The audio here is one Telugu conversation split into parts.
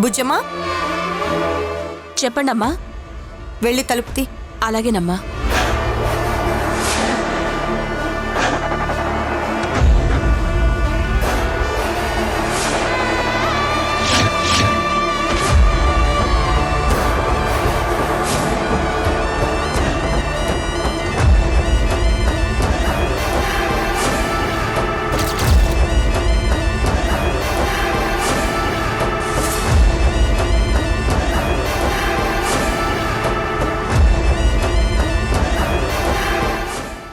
బుజ్జమ్మా, చెప్పండమ్మా. వెళ్ళి తలుపుతి. అలాగేనమ్మా.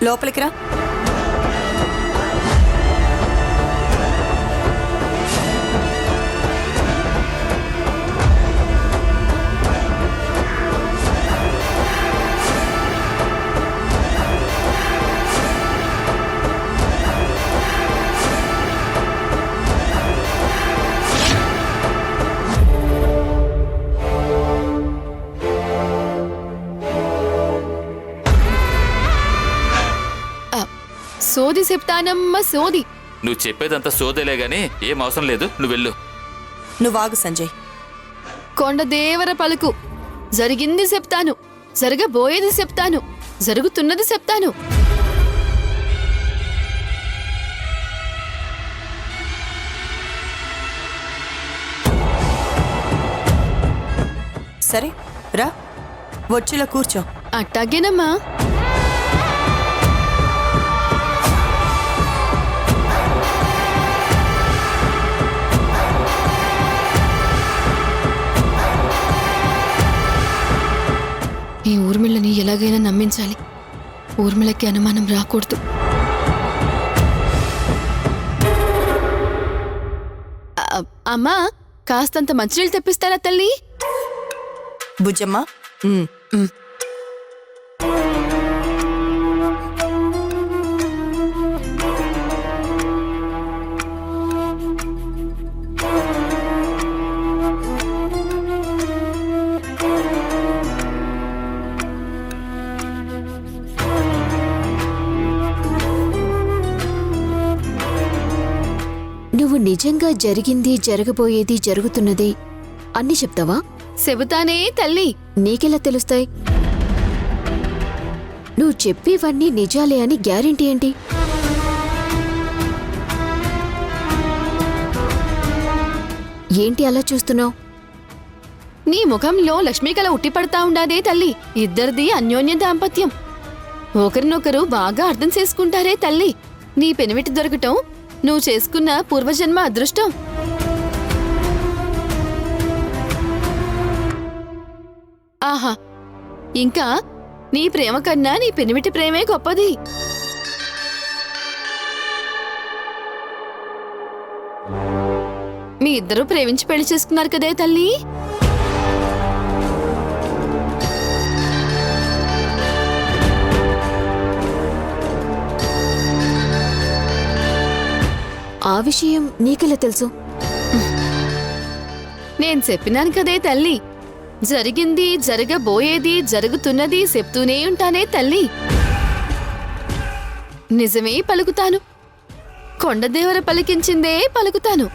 లోపలికి రా. సోది చెప్తానమ్మ సోది. నువ్వు చెప్పేదంతా సోదేలే గాని ఏం అవసరం లేదు, నువ్వు వెళ్ళు. నువ్వాగు సంజయ్. కొండదేవర పలుకు. జరిగింది చెప్తాను, జరగబోయేది చెప్తాను, జరుగుతున్నది చెప్తాను. సరే రా, వచ్చిలా కూర్చో. అట్టాగేనమ్మా. ఈ ఊర్మిళ్ళని ఎలాగైనా నమ్మించాలి. ఊర్మిళకి అనుమానం రాకూడదు. అమ్మా, కాస్తంత మంచినీళ్ళు తెప్పిస్తారా తల్లి? బుజ్జమ్మా, నువ్వు నిజంగా జరిగింది, జరగబోయేది, జరుగుతున్నది అన్నీ చెప్తావా? చెబుతానే తల్లి. నీకెలా తెలుస్తాయి? నువ్వు చెప్పేవన్నీ నిజాలే అని గ్యారెంటీ ఏంటి? ఏంటి అలా చూస్తున్నావు? నీ ముఖంలో లక్ష్మీకళ ఉట్టిపడతా ఉండాదే తల్లి. ఇద్దరిది అన్యోన్య దాంపత్యం. ఒకరినొకరు బాగా అర్థం చేసుకుంటారే తల్లి. నీ పెనిమిటి దొరకటం నువ్వు చేసుకున్న పూర్వజన్మ అదృష్టం. ఆహా, ఇంకా నీ ప్రేమ కన్నా నీ పెనిమిటి ప్రేమే గొప్పది. మీ ఇద్దరూ ప్రేమించి పెళ్లి చేసుకున్నారు కదే తల్లి. ఆ విషయం నీకెలా తెలుసు? నేను చెప్పినాను కదే తల్లి. జరిగింది, జరగబోయేది, జరుగుతున్నది చెప్తూనే ఉంటానే తల్లి. నిజమే పలుకుతాను. కొండదేవర పలికించిందే పలుకుతాను.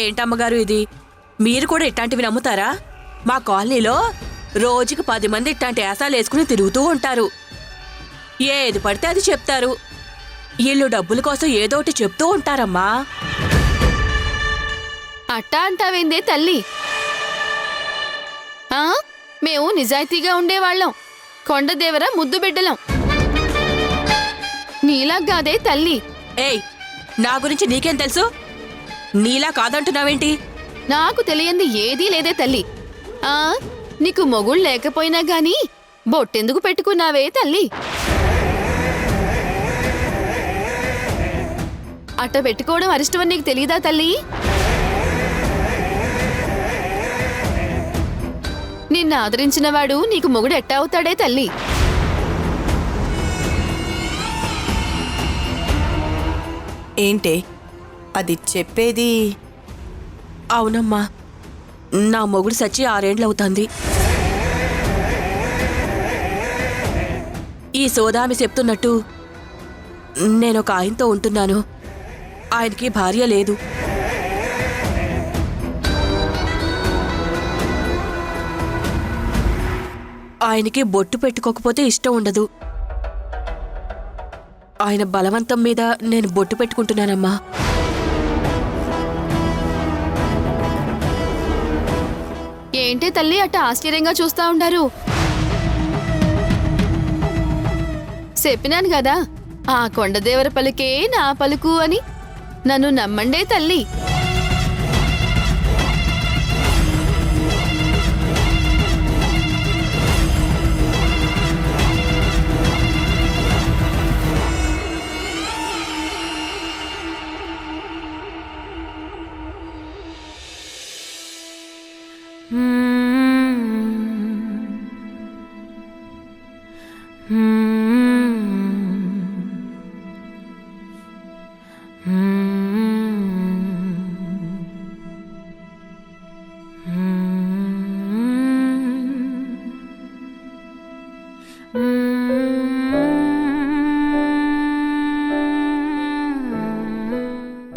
ఏంటమ్మగారు ఇది? మీరు కూడా ఇట్లాంటివి నమ్ముతారా? మా కాలనీలో రోజుకి 10 మంది ఇట్లాంటి యాసాలు వేసుకుని తిరుగుతూ ఉంటారు. ఏది పడితే అది చెప్తారు. వీళ్ళు డబ్బుల కోసం ఏదోటి చెప్తూ ఉంటారమ్మా. అట్టా అంటావేందే తల్లి? మేము నిజాయితీగా ఉండేవాళ్ళం. కొండదేవర ముద్దు బిడ్డలం. నీలా కాదే తల్లి. ఏయ్, నా గురించి నీకేం తెలుసు? నీలా కాదంటున్నావేంటి? నాకు తెలియంది ఏదీ లేదే తల్లి. నీకు మొగుళ్ళు లేకపోయినా గాని బొట్టెందుకు పెట్టుకున్నావే తల్లి? అట్ట పెట్టుకోవడం అరిష్టమని నీకు తెలీదా తల్లి? నిన్ను ఆదరించినవాడు నీకు మొగుడు ఎట్టా అవుతాడే తల్లి? ఏంటే అది చెప్పేది? అవునమ్మా, నా మొగుడు సచ్చి 6 ఏండ్లవుతుంది. ఈ సోదామి చెప్తున్నట్టు నేనొక ఆయనతో ఉంటున్నాను. ఆయనకి భార్య లేదు. ఆయనకి బొట్టు పెట్టుకోకపోతే ఇష్టం ఉండదు. ఆయన బలవంతం మీద నేను బొట్టు పెట్టుకుంటున్నానమ్మా. ఏంటి తల్లి అట్ట ఆశ్చర్యంగా చూస్తా ఉండారు? చెప్పినాను కదా, ఆ కొండదేవర పలుకే నా పలుకు అని. నన్ను నమ్మండే తల్లి.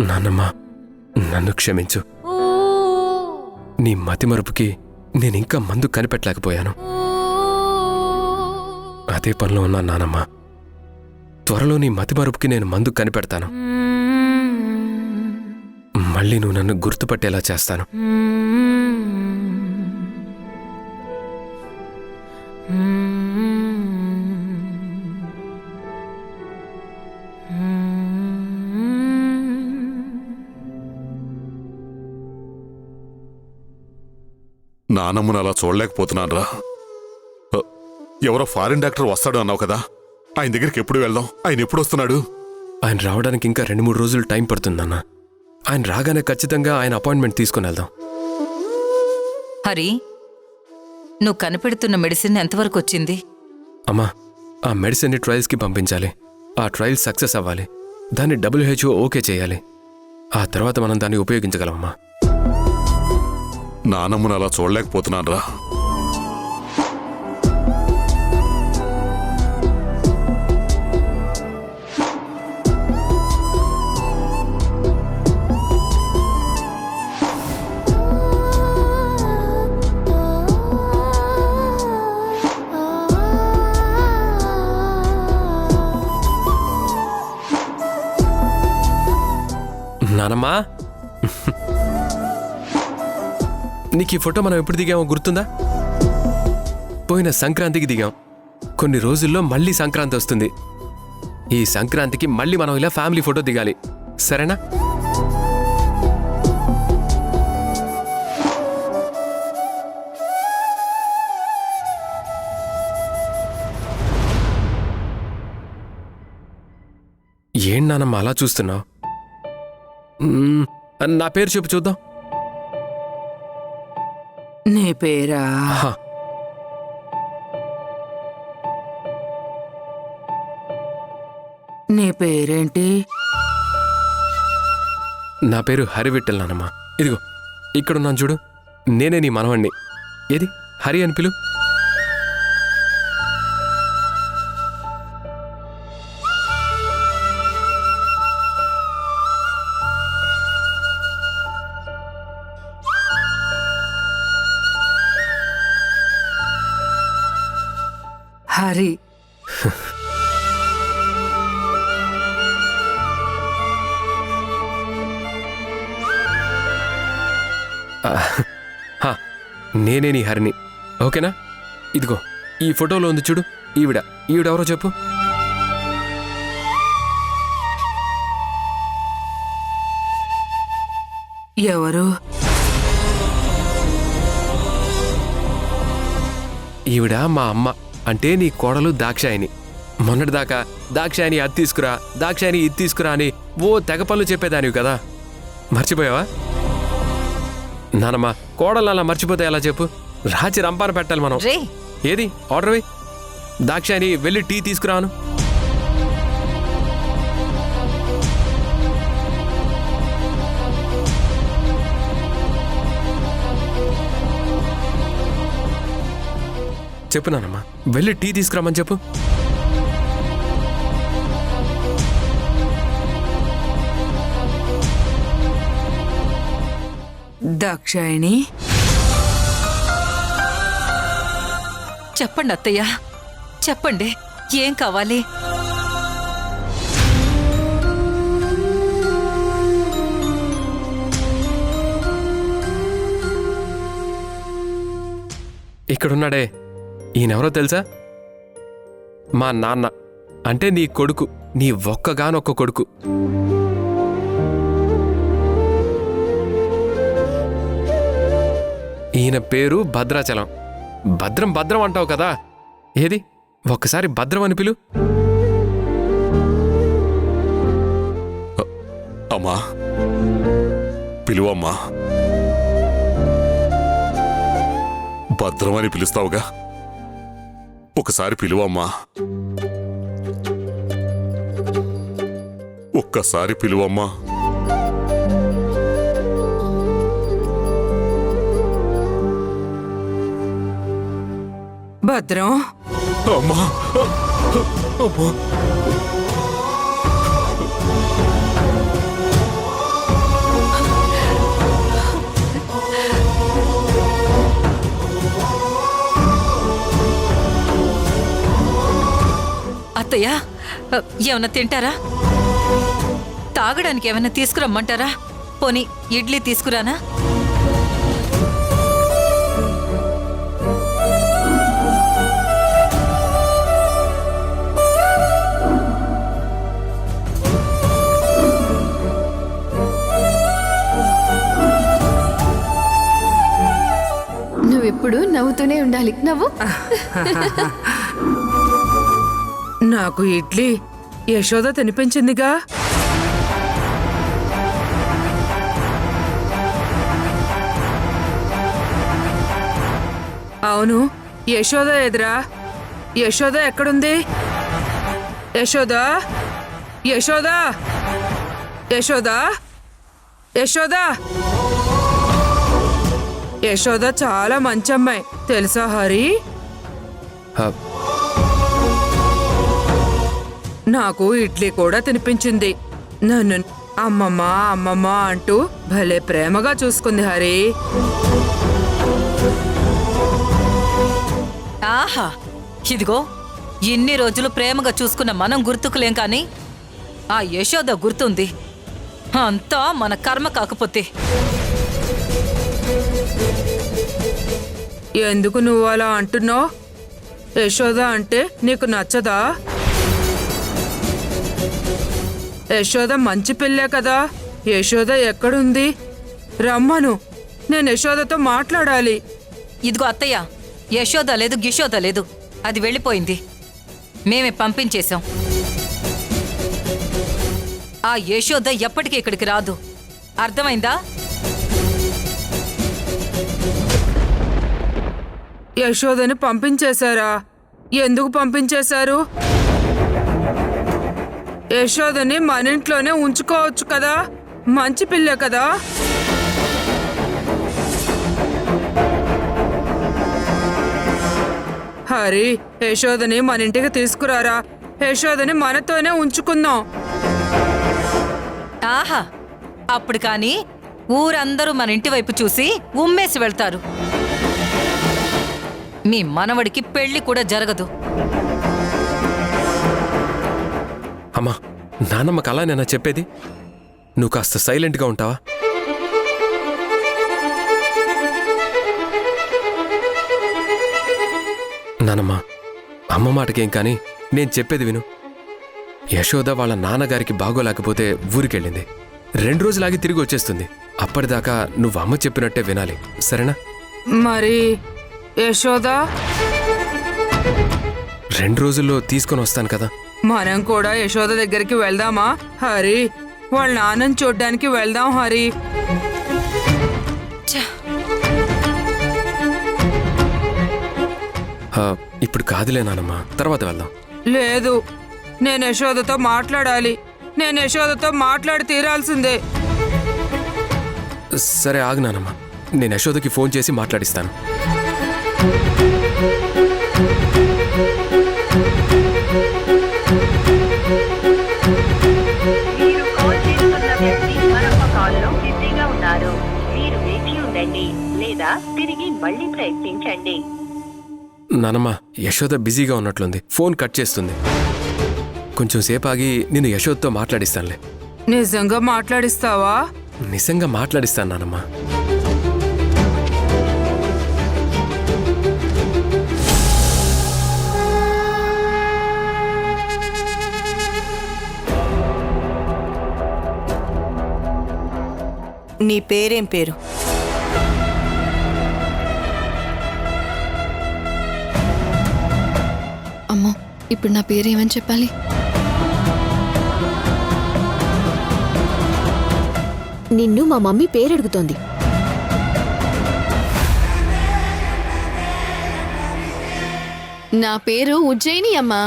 నాన్నమ్మ, నన్ను క్షమించు. నీ మతిమరుపుకి నేనింకా మందు కనిపెట్టలేకపోయాను. అదే పనిలో ఉన్నా నానమ్మ. త్వరలో నీ మతిమరుపుకి నేను మందు కనిపెడతాను. మళ్ళీ నువ్వు నన్ను గుర్తుపట్టేలా చేస్తాను. నానమ్మను అలా చూడలేకపోతున్నాను రా. ఎవరో ఫారిన్ డాక్టర్ వస్తాడు అన్నావు కదా, ఆయన దగ్గరికి ఎప్పుడు వెళ్దాం? ఆయన ఎప్పుడు వస్తున్నాడు? ఆయన రావడానికి ఇంకా 2-3 రోజులు టైం పడుతుందన్న. ఆయన రాగానే ఖచ్చితంగా ఆయన అపాయింట్మెంట్ తీసుకుని వెళ్దాం. హరి, నువ్వు కనిపెడుతున్న మెడిసిన్ ఎంతవరకు వచ్చింది? అమ్మా, ఆ మెడిసిన్ని ట్రయల్స్కి పంపించాలి. ఆ ట్రయల్స్ సక్సెస్ అవ్వాలి. దాన్ని WHO ఓకే చేయాలి. ఆ తర్వాత మనం దాన్ని ఉపయోగించగలమమ్మా. నానమ్మను అలా చూడలేకపోతున్నాను రా. నానమ్మా, నీకు ఈ ఫోటో మనం ఎప్పుడు దిగామో గుర్తుందా? పోయిన సంక్రాంతికి దిగాం. కొన్ని రోజుల్లో మళ్ళీ సంక్రాంతి వస్తుంది. ఈ సంక్రాంతికి మళ్ళీ మనం ఇలా ఫ్యామిలీ ఫోటో దిగాలి, సరేనా? ఏం నానమ్మ అలా చూస్తున్నావు? నా పేరు చెప్పు చూద్దాం. నీ పేరా? హా. నీ పేరేంటి? నా పేరు హరివిట్టల్ నానమ్మ. ఇదిగో ఇక్కడున్నాను చూడు, నేనే నీ మనవణ్ణి. ఏది హరి అని పిలు. హరి. నేనే నీ హరిని, ఓకేనా? ఇదిగో ఈ ఫోటోలో ఉంది చూడు, ఈవిడెవరో చెప్పు. ఎవరు? ఈవిడ మా అమ్మ, అంటే నీ కోడలు దాక్షాయిని. మొన్నటిదాకా దాక్షాయిని అది తీసుకురా, దాక్షాయిని ఇది తీసుకురా అని ఓ తెగ పనులు చెప్పేదానివి కదా, మర్చిపోయావా? నానమ్మ, కోడలు అలా మర్చిపోతే ఎలా చెప్పు? రాచి రంపాన పెట్టాలి మనం. ఏది ఆర్డర్ వే. దాక్షాయిని వెళ్ళి టీ తీసుకురాను. చెప్పు నానమ్మ, వెళ్ళి టీ తీసుకురామని చెప్పు. దాక్షాయిని, చెప్పండి అత్తయ్య, చెప్పండి, ఏం కావాలి? ఇక్కడున్నాడే ఈయనెవరో తెలుసా? మా నాన్న, అంటే నీ కొడుకు, నీ ఒక్కగానొక్క కొడుకు. ఈయన పేరు భద్రాచలం. భద్రం భద్రం అంటావు కదా, ఏది ఒక్కసారి భద్రం అని పిలు. అమ్మా, పిలువమ్మా. భద్రమని పిలుస్తావుగా, ఒకసారి పిలువమ్మా. ఒక్కసారి పిలువమ్మా. భద్రం, అమ్మా, అమ్మా. అత్తయ్య, ఏమన్నా తింటారా? తాగడానికి ఏమైనా తీసుకురమ్మంటారా? పోనీ ఇడ్లీ తీసుకురానా? నువ్వెప్పుడు నవ్వుతూనే ఉండాలి. నవ్వు. నాకు ఇడ్లీ యశోద తినిపించిందిగా. అవును, యశోద ఎదురా? యశోద ఎక్కడుంది? యశోద, యశోద, యశోద, యశోద. యశోద చాలా మంచి అమ్మాయి తెలుసా హరి? హ, నాకు ఇడ్లీ కూడా తినిపించింది. నన్ను అమ్మమ్మ అమ్మమ్మ అంటూ భలే ప్రేమగా చూసుకుంది హరి. ఆహా, ఇదిగో ఇన్ని రోజులు ప్రేమగా చూసుకున్న మనం గుర్తుకులేం కానీ ఆ యశోద గుర్తుంది. అంతా మన కర్మ కాకపోతే. ఎందుకు నువ్వు అలా అంటున్నావు? యశోద అంటే నీకు నచ్చదా? యశోద మంచి పిల్లే కదా. యశోద ఎక్కడుంది? రమ్మను, నేను యశోదతో మాట్లాడాలి. ఇదిగో అత్తయ్య, యశోద లేదు గిశోద లేదు, అది వెళ్ళిపోయింది. మేమే పంపించేశాం. ఆ యశోద ఎప్పటికీ ఇక్కడికి రాదు, అర్థమైందా? యశోదని పంపించేశారా? ఎందుకు పంపించేశారు? యశోదని మన ఇంట్లోనే ఉంచుకోవచ్చు కదా, మంచి పిల్ల కదా. హరి, యశోదని మన ఇంటికి తీసుకురారా. యశోదని మనతోనే ఉంచుకుందాం. ఆహా, అప్పుడు కానీ ఊరందరూ మన ఇంటి వైపు చూసి ఉమ్మేసి వెళ్తారు. మీ మనవడికి పెళ్లి కూడా జరగదు. అమ్మా, నాన్నమ్మకి అలా నేనా చెప్పేది? నువ్వు కాస్త సైలెంట్గా ఉంటావా? నానమ్మ, అమ్మ మాటకేం కానీ నేను చెప్పేది విను. యశోద వాళ్ళ నాన్నగారికి బాగోలేకపోతే ఊరికెళ్ళింది. 2 రోజులాగి తిరిగి వచ్చేస్తుంది. అప్పటిదాకా నువ్వు అమ్మ చెప్పినట్టే వినాలి, సరేనా? మరి యశోద? 2 రోజుల్లో తీసుకొని వస్తాను కదా. మనం కూడా యశోద దగ్గరికి వెళ్దామా హరి? వాళ్ళ నాన్నని చూడ్డానికి వెళ్దాం హరి. ఇప్పుడు కాదులే నానమ్మ, తర్వాత వెళ్దాం. లేదు, నేను యశోదతో మాట్లాడాలి. నేను యశోదతో మాట్లాడి తీరాల్సిందే. సరే ఆగు నానమ్మ, నేను యశోదకి ఫోన్ చేసి మాట్లాడిస్తాను. మీరు కాల్ చేస్తున్న వ్యక్తి మరొక కాల్లో బిజీగా ఉన్నారు. మీరు వేచి తిరిగి మళ్ళీ ప్రయత్నించండి. నానమ్మ, యశోద బిజీగా ఉన్నట్లుంది, ఫోన్ కట్ చేస్తుంది. కొంచెం సేపు ఆగి నేను యశోదతో మాట్లాడిస్తానులే. నిజంగా మాట్లాడిస్తావా? నిజంగా మాట్లాడిస్తాను నానమ్మ. నీ పేరేం పేరు? అమ్మో, ఇప్పుడు నా పేరేమని చెప్పాలి? నిన్ను మా మమ్మీ పేరడుగుతోంది. నా పేరు ఉజ్జయిని అమ్మా.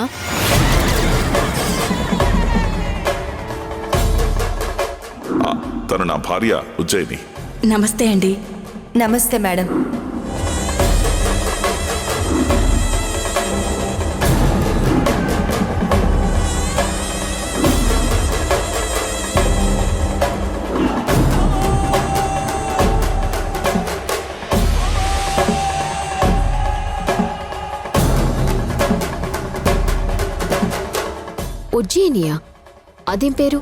తను నా భార్య ఉజ్జయిని. నమస్తే అండి. నమస్తే మేడం. ఉజ్జయినియా? అదేం పేరు?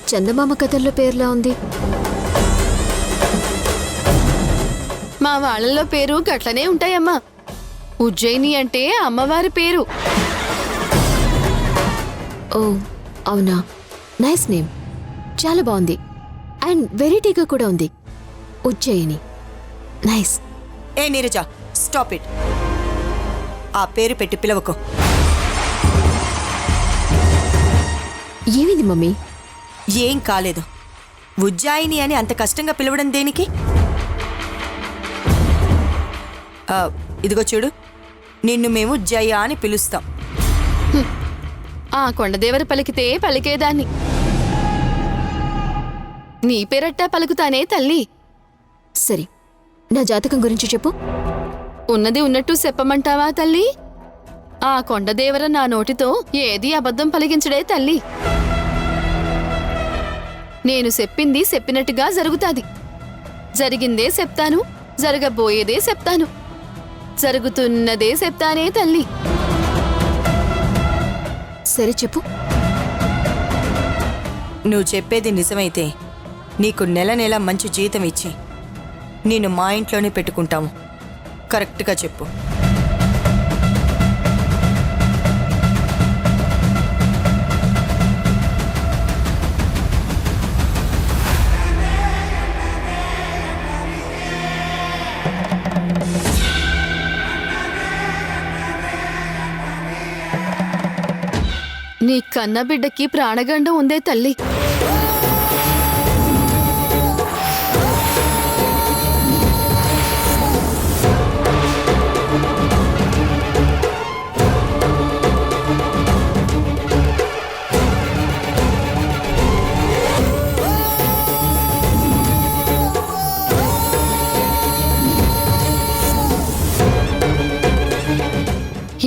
చందమామ కథల్లో పేర్లా ఉంది. మా వాళ్ళల్లో పేరు గట్లనే ఉంటాయమ్మా. ఉజ్జయిని అంటే అమ్మవారి పేరు. ఓ అవునా, నైస్ నేమ్, చాలా బాగుంది. అండ్ వెరైటీగా కూడా ఉంది, ఉజ్జయిని. నైస్. ఏ నీరజ, స్టాప్ ఇట్. ఆ పేరు పెట్టి పిలవకో. ఏమిది మమ్మీ? ఏం కాలేదు. ఉజ్జాయిని అని అంత కష్టంగా పిలవడం దేనికి? ఇదిగో చూడు, నిన్ను మేము జయ అని పిలుస్తాం. ఆ కొండదేవర పలికితే పలికేదాన్ని. నీ పేరట్టా పలుకుతానే తల్లి. సరే, నా జాతకం గురించి చెప్పు. ఉన్నది ఉన్నట్టు చెప్పమంటావా తల్లి? ఆ కొండదేవర నా నోటితో ఏది అబద్ధం పలికించడే తల్లి. నేను చెప్పింది చెప్పినట్టుగా జరుగుతాది. జరిగిందే చెప్తాను, జరగబోయేదే చెప్తాను, జరుగుతున్నదే చెప్తానే తల్లి. సరే చెప్పు. నువ్వు చెప్పేది నిజమైతే నీకు నెల నెల మంచి జీతం ఇచ్చి నేను మా ఇంట్లోనే పెట్టుకుంటాము. కరెక్ట్గా చెప్పు. నీ కన్న బిడ్డకి ప్రాణగండం ఉందే తల్లి.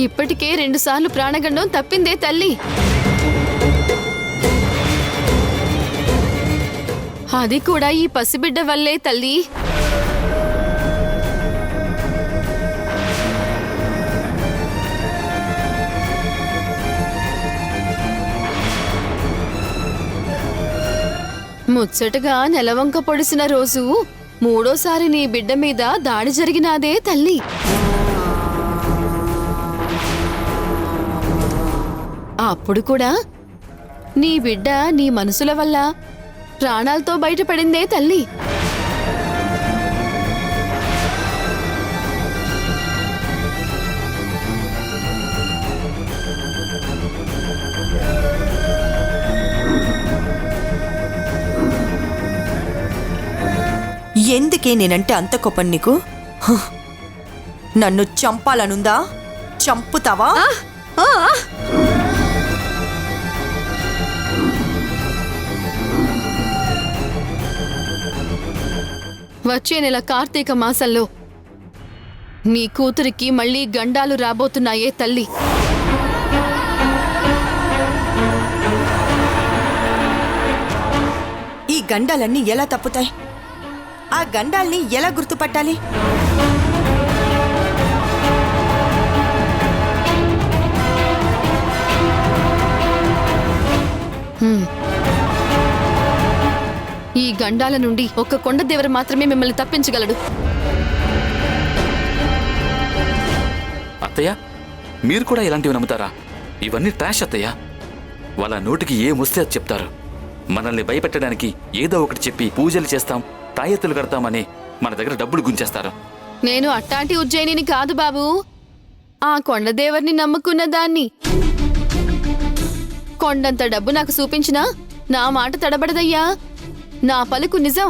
ఇప్పటికే 2 సార్లు ప్రాణగండం తప్పిందే తల్లి. అది కూడా ఈ పసిబిడ్డ వల్లే తల్లి. ముచ్చటగా నెలవంక పొడిసిన రోజు 3వ నీ బిడ్డ మీద దాడి జరిగినాదే తల్లి. అప్పుడు కూడా నీ బిడ్డ నీ మనసుల వల్ల ప్రాణాలతో బయటపడిందే తల్లి. ఎందుకే నేనంటే అంత కోపం నీకు? నన్ను చంపాలనుందా? చంపుతావా? వచ్చే నెల కార్తీక మాసంలో నీ కూతురికి మళ్ళీ గండాలు రాబోతున్నాయే తల్లి. ఈ గండాలన్నీ ఎలా తప్పుతాయి? ఆ గండాల్ని ఎలా గుర్తుపట్టాలి? ఈ గండాల నుండి ఒక్క కొండదేవర మాత్రమే మిమ్మల్ని తప్పించగలడు. అత్తయ్య, మీరు కూడా ఇలాంటివి నమ్ముతారా? ఇవన్నీ ట్రాష్ అత్తయ్య. వాళ్ళ నోటికి ఏమొస్తే అది చెప్తారు. మనల్ని భయపెట్టడానికి ఏదో ఒకటి చెప్పి పూజలు చేస్తాం, తాయెత్తులు కడతామని మన దగ్గర డబ్బులు గుంచేస్తారు. నేను అట్టాంటి ఉజ్జయినిని కాదు బాబు, ఆ కొండదేవర్ని నమ్ముకున్న దాన్ని. కొండంత డబ్బు నాకు చూపించినా నా మాట తడబడదయ్యా. నా పలుకు నిజం.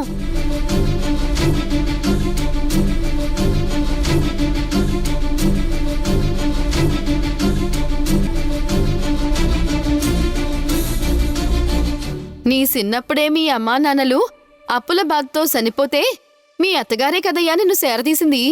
నీ చిన్నప్పుడే మీ అమ్మా నాన్నలు అప్పుల బాధతో చనిపోతే మీ అత్తగారే కదయ్యా నిన్ను సేరదీసింది.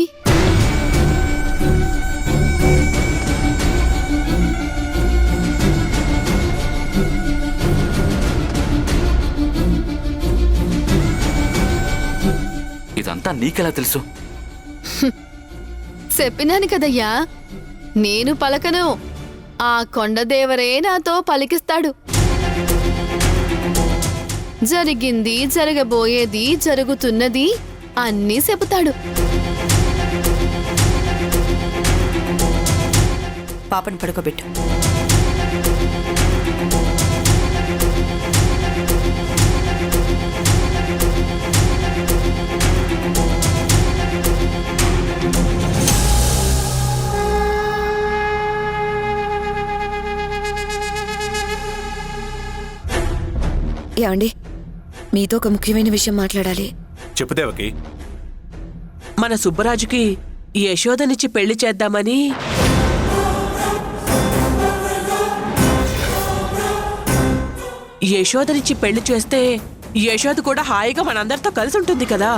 ఇదంతా నీకెలా తెలుసు? చెప్పినాను కదయ్యా, నేను పలకను, ఆ కొండదేవరే నాతో పలికిస్తాడు. జరిగింది, జరగబోయేది, జరుగుతున్నది అన్నీ చెబుతాడు. పాపను పడుకోబెట్టు. ఏమండి, మీతో ఒక ముఖ్యమైన విషయం మాట్లాడాలి. చెప్పు దేవకి. మన సుబ్బరాజుకి యశోదనిచ్చి పెళ్లి చేద్దామని. యశోదనిచ్చి పెళ్లి చేస్తే యశోద కూడా హాయిగా మనందరితో కలిసి ఉంటుంది కదా.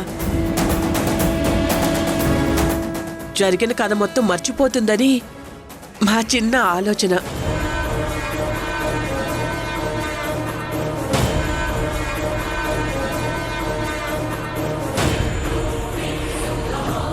జరిగిన కథ మొత్తం మర్చిపోతుందని మా చిన్న ఆలోచన.